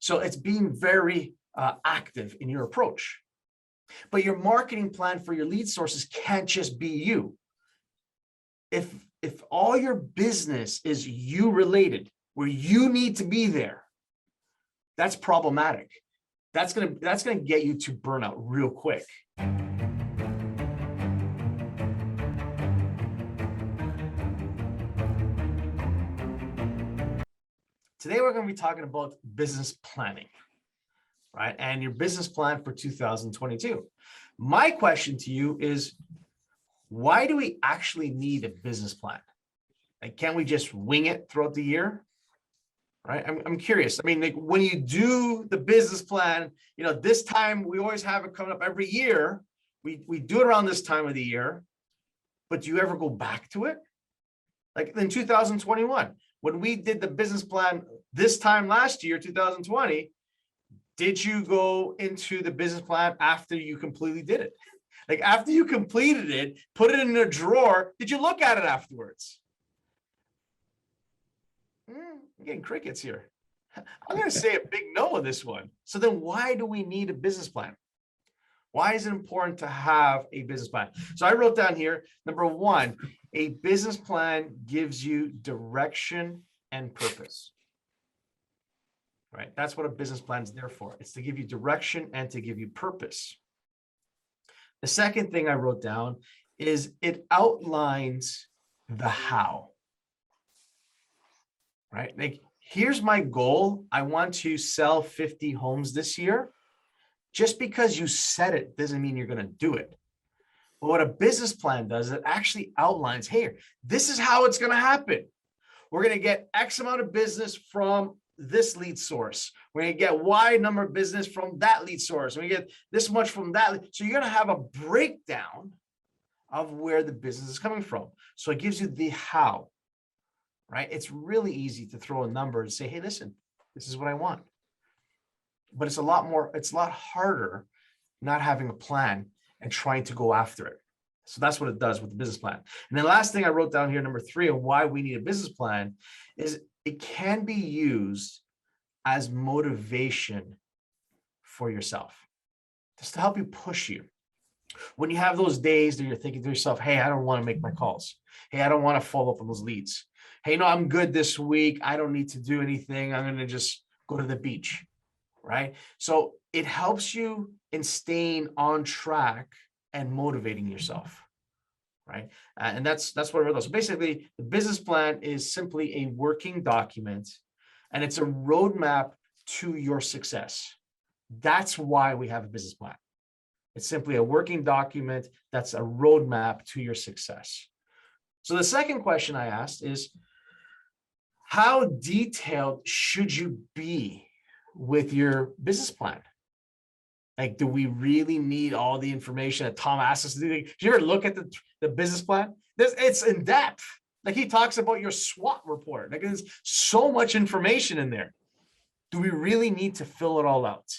So it's being very active in your approach. But your marketing plan for your lead sources can't just be you. If all your business is you related, where you need to be there, that's problematic. That's gonna get you to burnout real quick. Today we're going to be talking about business planning, right? And your business plan for 2022. My question to you is, why do we actually need a business plan? Like, can't we just wing it throughout the year? Right? I'm curious. I mean, like, when you do the business plan, you know, this time we always have it coming up every year. We do it around this time of the year, but do you ever go back to it? Like in 2021, when we did the business plan this time last year, 2020, did you go into the business plan after you completely did it? Like after you completed it, put it in a drawer, did you look at it afterwards? I'm getting crickets here. I'm going to say a big no on this one. So then why do we need a business plan? Why is it important to have a business plan? So I wrote down here, number one, a business plan gives you direction and purpose, right? That's what a business plan is there for. It's to give you direction and to give you purpose. The second thing I wrote down is it outlines the how, right? Like, here's my goal. I want to sell 50 homes this year. Just because you said it doesn't mean you're going to do it. But what a business plan does, it actually outlines, hey, this is how it's going to happen. We're going to get X amount of business from this lead source. We're going to get Y number of business from that lead source. We get this much from that. So you're going to have a breakdown of where the business is coming from. So it gives you the how, right? It's really easy to throw a number and say, hey, listen, this is what I want. But it's a lot harder not having a plan and trying to go after it. So that's what it does with the business plan. And then the last thing I wrote down here, number 3, on why we need a business plan, is it can be used as motivation for yourself, just to help you push you. When you have those days that you're thinking to yourself, hey, I don't want to make my calls. Hey, I don't want to follow up on those leads. Hey, no, I'm good this week. I don't need to do anything. I'm going to just go to the beach. Right? So it helps you in staying on track and motivating yourself, right? And that's what I wrote. So basically, the business plan is simply a working document, and it's a roadmap to your success. That's why we have a business plan. It's simply a working document that's a roadmap to your success. So the second question I asked is, how detailed should you be with your business plan? Like, do we really need all the information that Tom asked us to do? Did you ever look at the business plan? It's in depth. Like, he talks about your SWOT report. Like, there's so much information in there. Do we really need to fill it all out?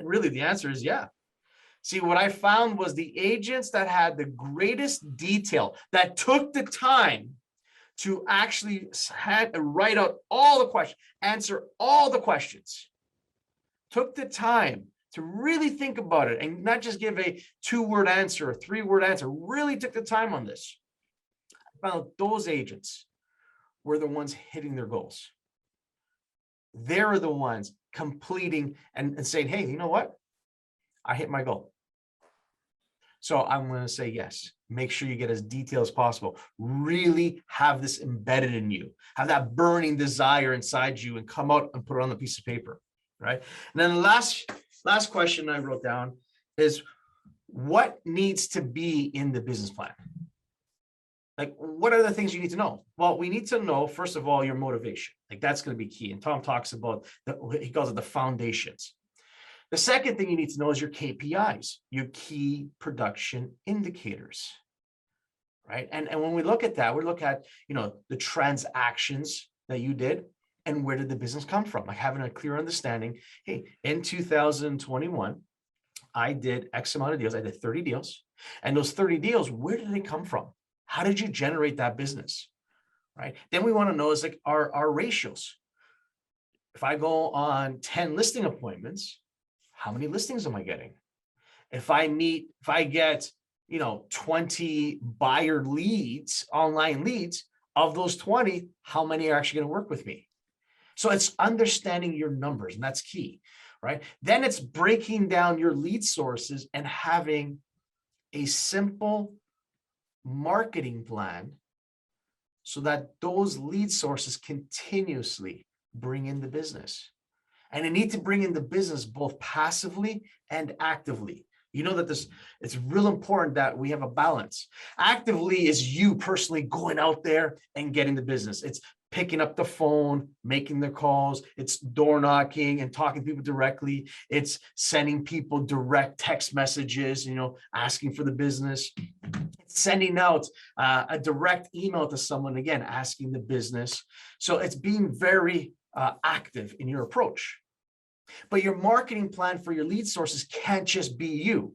Really, the answer is yeah. See, what I found was the agents that had the greatest detail, that took the time to actually write out all the questions, answer all the questions, took the time to really think about it and not just give a 2-word answer or 3-word answer, really took the time on this. I found those agents were the ones hitting their goals. They're the ones completing and saying, hey, you know what? I hit my goal. So I'm going to say yes. Make sure you get as detailed as possible. Really have this embedded in you. Have that burning desire inside you and come out and put it on the piece of paper, right? And then the last question I wrote down is, what needs to be in the business plan? Like, what are the things you need to know? Well, we need to know, first of all, your motivation. Like, that's going to be key. And Tom talks about, he calls it the foundations. The second thing you need to know is your KPIs, your key production indicators, right? And when we look at that, we look at, you know, the transactions that you did and where did the business come from? Like, having a clear understanding. Hey, in 2021, I did X amount of deals. I did 30 deals. And those 30 deals, where did they come from? How did you generate that business, right? Then we want to know is like our ratios. If I go on 10 listing appointments, how many listings am I getting? If I get, 20 buyer leads, online leads, of those 20, how many are actually going to work with me? So it's understanding your numbers, and that's key, right? Then it's breaking down your lead sources and having a simple marketing plan so that those lead sources continuously bring in the business. And they need to bring in the business both passively and actively. You know that it's real important that we have a balance. Actively is you personally going out there and getting the business. It's picking up the phone, making the calls. It's door knocking and talking to people directly. It's sending people direct text messages, asking for the business. It's sending out a direct email to someone, again, asking the business. So it's being very active in your approach. But your marketing plan for your lead sources can't just be you.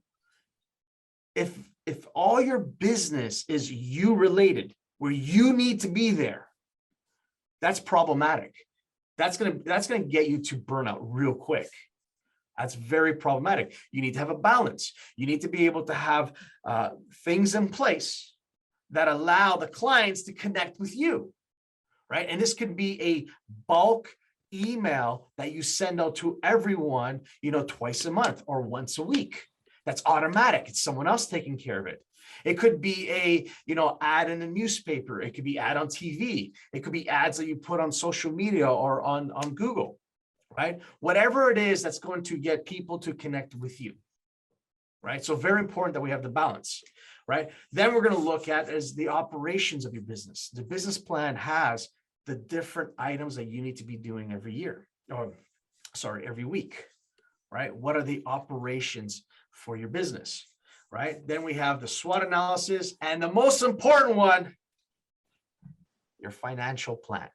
If all your business is you related, where you need to be there, that's problematic. That's gonna get you to burnout real quick. That's very problematic. You need to have a balance. You need to be able to have things in place that allow the clients to connect with you, right? And this could be a bulk email that you send out to everyone, twice a month or once a week. That's automatic. It's someone else taking care of it. It could be a, ad in a newspaper. It could be ad on TV. It could be ads that you put on social media or on Google, right? Whatever it is that's going to get people to connect with you, right? So very important that we have the balance, right? Then we're going to look at is the operations of your business. The business plan has the different items that you need to be doing every week, right? What are the operations for your business, right? Then we have the SWOT analysis, and the most important one, your financial plan.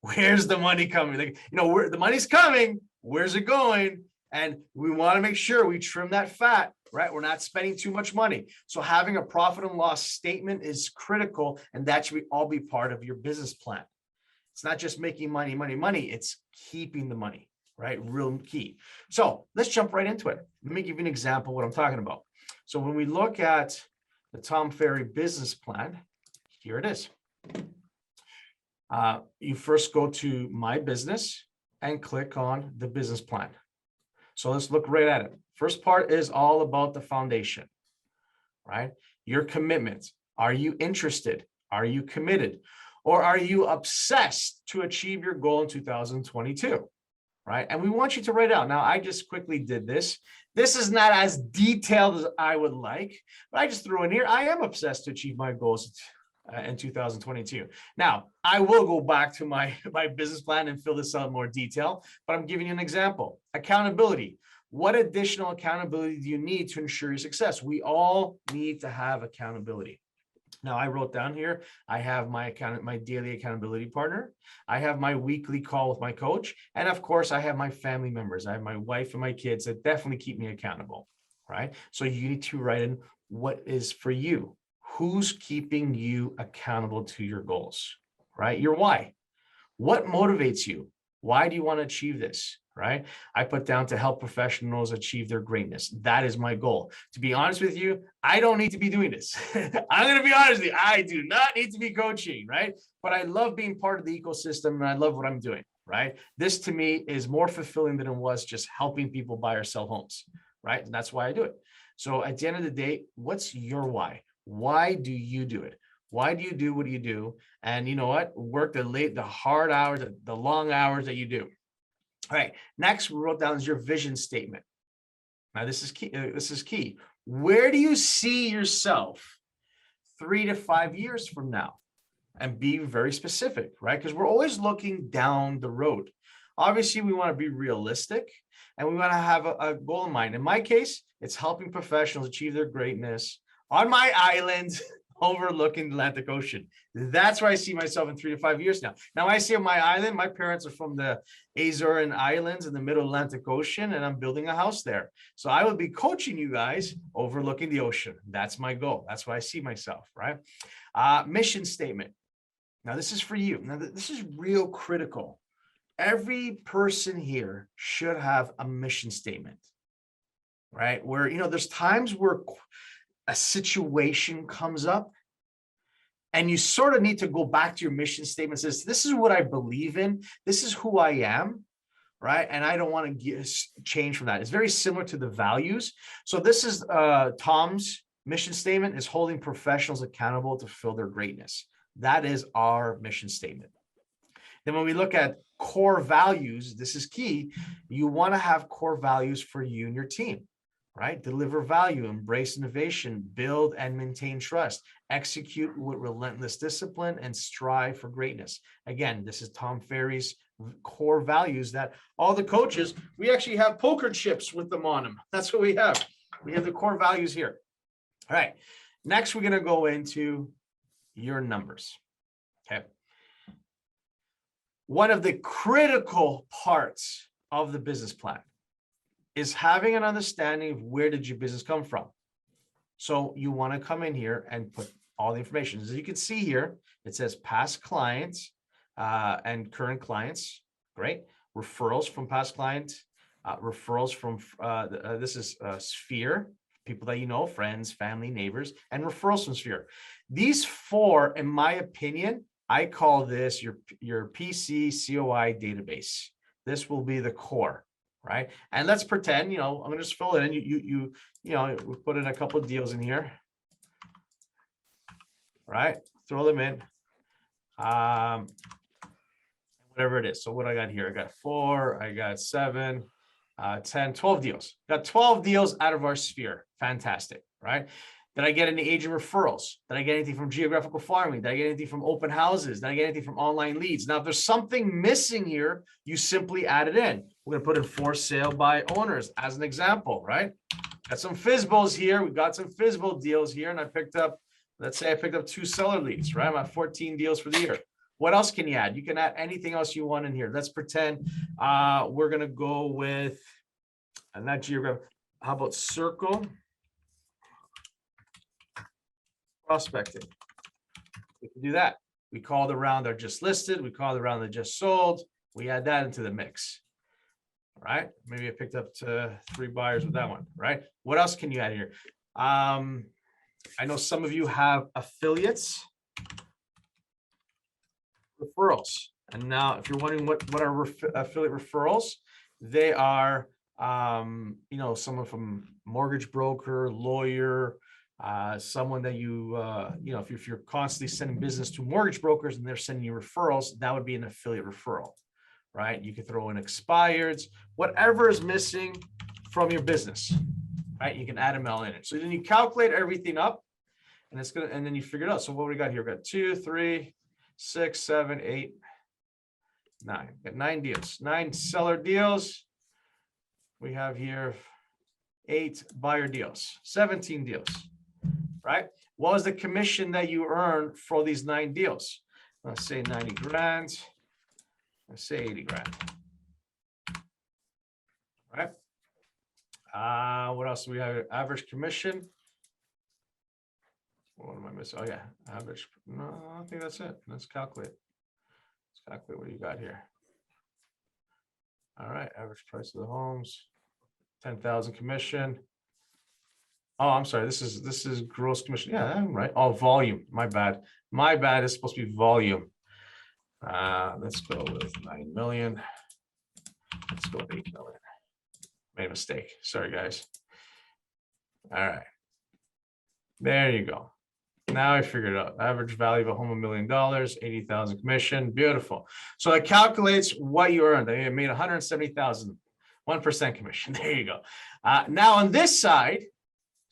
Where's the money coming? Where the money's coming, where's it going? And we want to make sure we trim that fat, right? We're not spending too much money. So having a profit and loss statement is critical, and that should all be part of your business plan. It's not just making money. It's keeping the money, right? Real key. So let's jump right into it. Let me give you an example of what I'm talking about. So when we look at the Tom Ferry business plan, here it is. You first go to My Business and click on the business plan. So let's look right at it. First part is all about the foundation, right? Your commitment. Are you interested? Are you committed? Or are you obsessed to achieve your goal in 2022, right? And we want you to write out. Now, I just quickly did this. This is not as detailed as I would like, but I just threw in here, I am obsessed to achieve my goals in 2022. Now, I will go back to my business plan and fill this out in more detail, but I'm giving you an example. Accountability. What additional accountability do you need to ensure your success? We all need to have accountability. Now, I wrote down here, I have my daily accountability partner. I have my weekly call with my coach. And of course, I have my family members. I have my wife and my kids that definitely keep me accountable, right? So you need to write in what is for you. Who's keeping you accountable to your goals, right? Your why. What motivates you? Why do you want to achieve this, right? I put down to help professionals achieve their greatness. That is my goal. To be honest with you, I don't need to be doing this. I'm going to be honest with you. I do not need to be coaching, right? But I love being part of the ecosystem and I love what I'm doing, right? This to me is more fulfilling than it was just helping people buy or sell homes, right? And that's why I do it. So at the end of the day, what's your why? Why do you do it? Why do you do what you do? And you know what? Work the hard hours, the long hours that you do. All right. Next, we wrote down is your vision statement. Now, this is key. Where do you see yourself 3 to 5 years from now? And be very specific, right? Because we're always looking down the road. Obviously, we want to be realistic and we want to have a goal in mind. In my case, it's helping professionals achieve their greatness on my island overlooking the Atlantic Ocean. That's where I see myself in 3 to 5 years now. Now I see on my island, my parents are from the Azorean Islands in the middle Atlantic Ocean, and I'm building a house there. So I will be coaching you guys overlooking the ocean. That's my goal. That's where I see myself, right? Mission statement. Now this is for you. Now this is real critical. every person here should have a mission statement, right? Where, there's times where a situation comes up and you sort of need to go back to your mission statement. Says, this is what I believe in. This is who I am, right? And I don't want to change from that. It's very similar to the values. So this is Tom's mission statement, is holding professionals accountable to fulfill their greatness. That is our mission statement. Then when we look at core values, this is key. You want to have core values for you and your team, right? Deliver value, embrace innovation, build and maintain trust, execute with relentless discipline, and strive for greatness. Again, this is Tom Ferry's core values that all the coaches, we actually have poker chips with them on them. That's what we have. We have the core values here. All right. Next, we're going to go into your numbers. Okay. One of the critical parts of the business plan is having an understanding of where did your business come from. So you want to come in here and put all the information. As you can see here, it says past clients and current clients. Great. Referrals from past clients, referrals from, this is Sphere, people that you know, friends, family, neighbors, and referrals from Sphere. These four, in my opinion, I call this your PC COI database. This will be the core, right? And let's pretend, I'm gonna just fill it in. We put in a couple of deals in here, right? Throw them in, whatever it is. So what I got here, I got 4, I got 7, 10, 12 deals. Got 12 deals out of our Sphere. Fantastic, right? Did I get any agent referrals? Did I get anything from geographical farming? Did I get anything from open houses? Did I get anything from online leads? Now, if there's something missing here, you simply add it in. We're going to put in for sale by owners as an example, right? Got some FSBOs here. We've got some FSBO deals here. And I picked up, let's say I picked up 2 seller leads, right? I'm at 14 deals for the year. What else can you add? You can add anything else you want in here. Let's pretend we're going to go with, not geographic, how about circle? Prospecting. We can do that. We call the round that just listed. We call the round that just sold. We add that into the mix. All right. Maybe I picked up to 3 buyers with that one. Right. What else can you add here? I know some of you have affiliates, referrals. And now if you're wondering what are affiliate referrals, they are, someone from mortgage broker, lawyer, someone that if you're constantly sending business to mortgage brokers and they're sending you referrals, that would be an affiliate referral, right? You could throw in expireds, whatever is missing from your business, right? You can add them all in it. So then you calculate everything up and and then you figure it out. So what we got here? We got 2, 3, 6, 7, 8, 9. Got 9 deals, 9 seller deals. We have here 8 buyer deals, 17 deals. Right? What was the commission that you earned for these 9 deals? Let's say 90 grand. Let's say 80 grand. Right? What else do we have? Average commission. What am I missing? Oh yeah, average. No, I think that's it. Let's calculate. Let's calculate what you got here. All right, average price of the homes, 10,000 commission. Oh, I'm sorry. This is gross commission. Yeah, I'm right. Oh, volume. My bad. My bad. It's supposed to be volume. Let's go with 9 million. Let's go with 8 million. Made a mistake. Sorry, guys. All right. There you go. Now I figured it out. Average value of a home, $1 million, 80,000 commission. Beautiful. So it calculates what you earned. They made 170,000, 1% commission. There you go. Now on this side,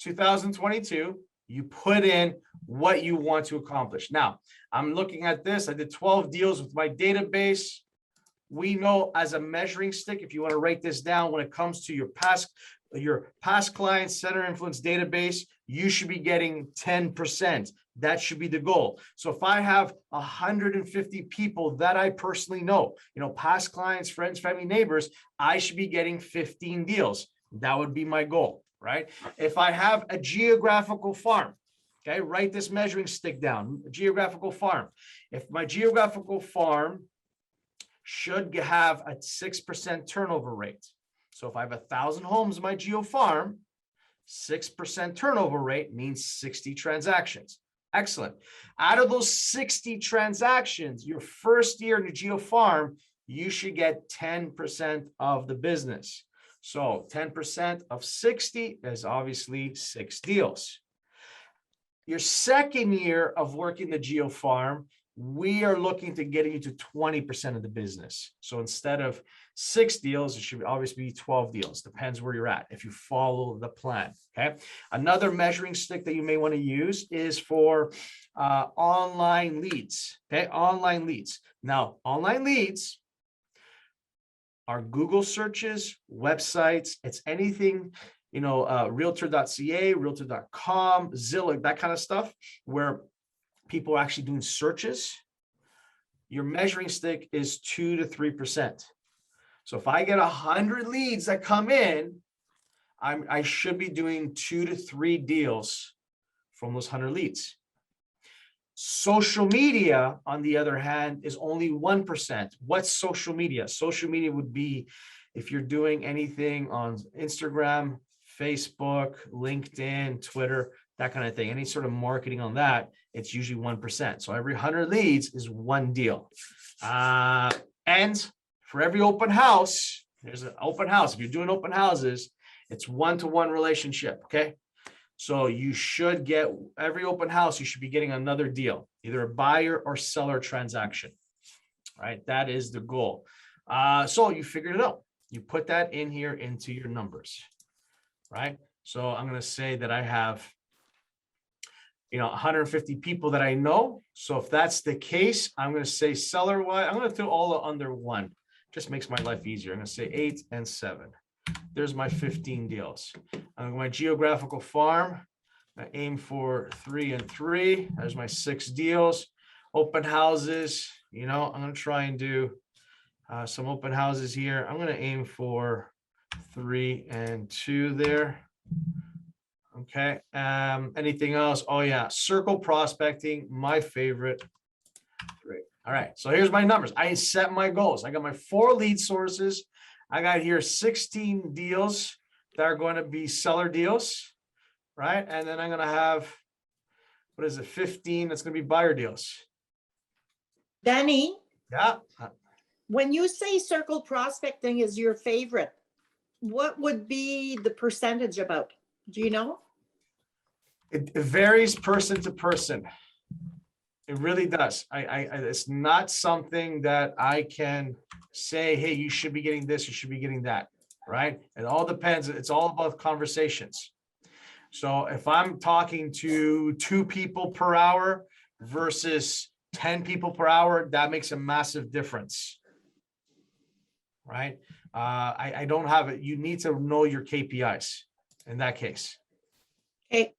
2022, you put in what you want to accomplish. Now, I'm looking at this. I did 12 deals with my database. We know as a measuring stick, if you want to write this down, when it comes to your past clients, center influence database, you should be getting 10%. That should be the goal. So if I have 150 people that I personally know, past clients, friends, family, neighbors, I should be getting 15 deals. That would be my goal. Right? If I have a geographical farm, okay, write this measuring stick down, geographical farm. If my geographical farm should have a 6% turnover rate. So if I have 1,000 homes in my geo farm, 6% turnover rate means 60 transactions. Excellent. Out of those 60 transactions, your first year in your geo farm, you should get 10% of the business. So 10% of 60 is obviously 6 deals. Your second year of working the geo farm, we are looking to get you to 20% of the business. So instead of 6 deals, it should obviously be 12 deals. Depends where you're at, if you follow the plan. Okay. Another measuring stick that you may want to use is for online leads. Okay. Online leads. Now, online leads are Google searches, websites. It's anything, realtor.ca, realtor.com, Zillow, that kind of stuff, where people are actually doing searches. Your measuring stick is 2 to 3%. So if I get 100 leads that come in, I should be doing 2 to 3 deals from those 100 leads. Social media, on the other hand, is only 1%. What's social media? Social media would be if you're doing anything on Instagram, Facebook, LinkedIn, Twitter, that kind of thing. Any sort of marketing on that, it's usually 1%. So every 100 leads is 1 deal. And for every open house, there's an open house. If you're doing open houses, it's 1-to-1 relationship. Okay. So you should get every open house, you should be getting another deal, either a buyer or seller transaction. Right. That is the goal. So you figured it out. You put that in here into your numbers. Right. So I'm going to say that I have 150 people that I know. So if that's the case, I'm going to say seller wise, I'm going to do all under 1. Just makes my life easier. I'm going to say 8 and 7. There's my 15 deals. I'm my geographical farm. I aim for 3 and 3. There's my 6 deals. Open houses. I'm going to try and do some open houses here. I'm going to aim for 3 and 2 there. Okay. Anything else? Oh yeah. Circle prospecting, my favorite. Great. All right. So here's my numbers. I set my goals. I got my 4 lead sources. I got here 16 deals that are going to be seller deals. Right. And then I'm going to have, 15 that's going to be buyer deals. Danny. Yeah. When you say circle prospecting is your favorite, what would be the percentage about? Do you know? It varies person to person. It really does. It's not something that I can say, hey, you should be getting this, you should be getting that, right? It all depends. It's all about conversations. So if I'm talking to 2 people per hour versus 10 people per hour, that makes a massive difference, right? I don't have it. You need to know your KPIs in that case. Okay.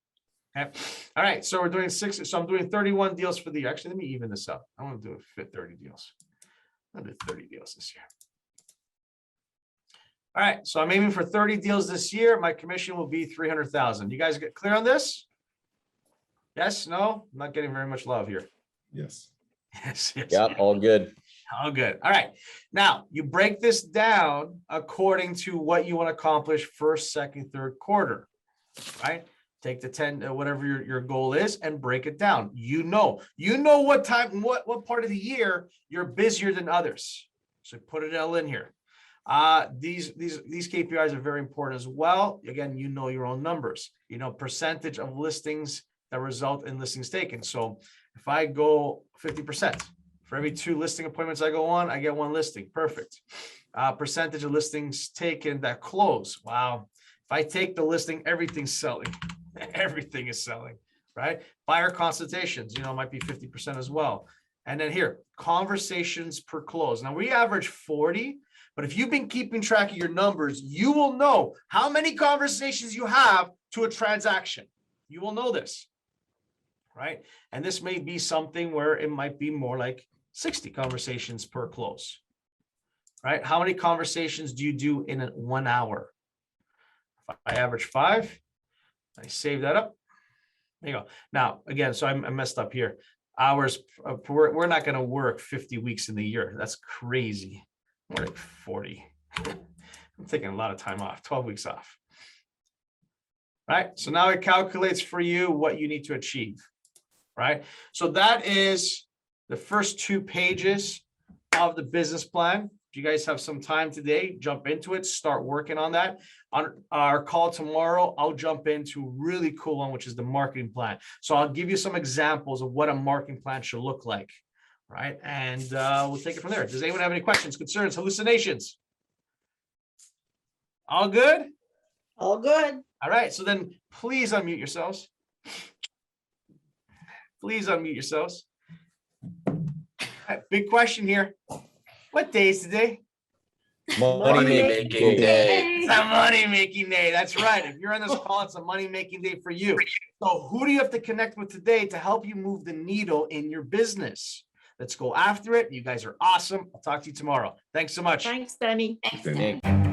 Okay. All right. So we're doing 6. So I'm doing 31 deals for the year. Actually, let me even this up. I want to do a fit 30 deals. I'll do 30 deals this year. All right. So I'm aiming for 30 deals this year. My commission will be 300,000. You guys get clear on this? Yes? No? I'm not getting very much love here. Yes. Yes. Yes. Yeah, all good. All good. All right. Now you break this down according to what you want to accomplish first, second, third quarter, right? Take the 10, whatever your goal is, and break it down. You know what time, what part of the year you're busier than others. So put it all in here. These KPIs are very important as well. Again, your own numbers, percentage of listings that result in listings taken. So if I go 50%, for every 2 listing appointments I go on, I get 1 listing. Perfect. Percentage of listings taken that close. Wow. If I take the listing, everything's selling. Everything is selling, right? Buyer consultations, might be 50% as well. And then here, conversations per close. Now we average 40, but if you've been keeping track of your numbers, you will know how many conversations you have to a transaction. You will know this, right? And this may be something where it might be more like 60 conversations per close, right? How many conversations do you do in 1 hour? If I average 5, I save that up. There you go. Now, again, so I messed up here. hours. We're not going to work 50 weeks in the year. That's crazy. We're like 40. I'm taking a lot of time off, 12 weeks off. Right? So now it calculates for you what you need to achieve. Right? So that is the first 2 pages of the business plan. If you guys have some time today, jump into it, start working on that. On our call tomorrow, I'll jump into a really cool one, which is the marketing plan. So I'll give you some examples of what a marketing plan should look like, right? And we'll take it from there. Does anyone have any questions, concerns, hallucinations? All good? All good. All right, so then please unmute yourselves. Please unmute yourselves. All right, big question here. What day is today? Money-making day. It's a money-making day. That's right. If you're on this call, it's a money-making day for you. So who do you have to connect with today to help you move the needle in your business? Let's go after it. You guys are awesome. I'll talk to you tomorrow. Thanks so much. Thanks, Danny. Thank you.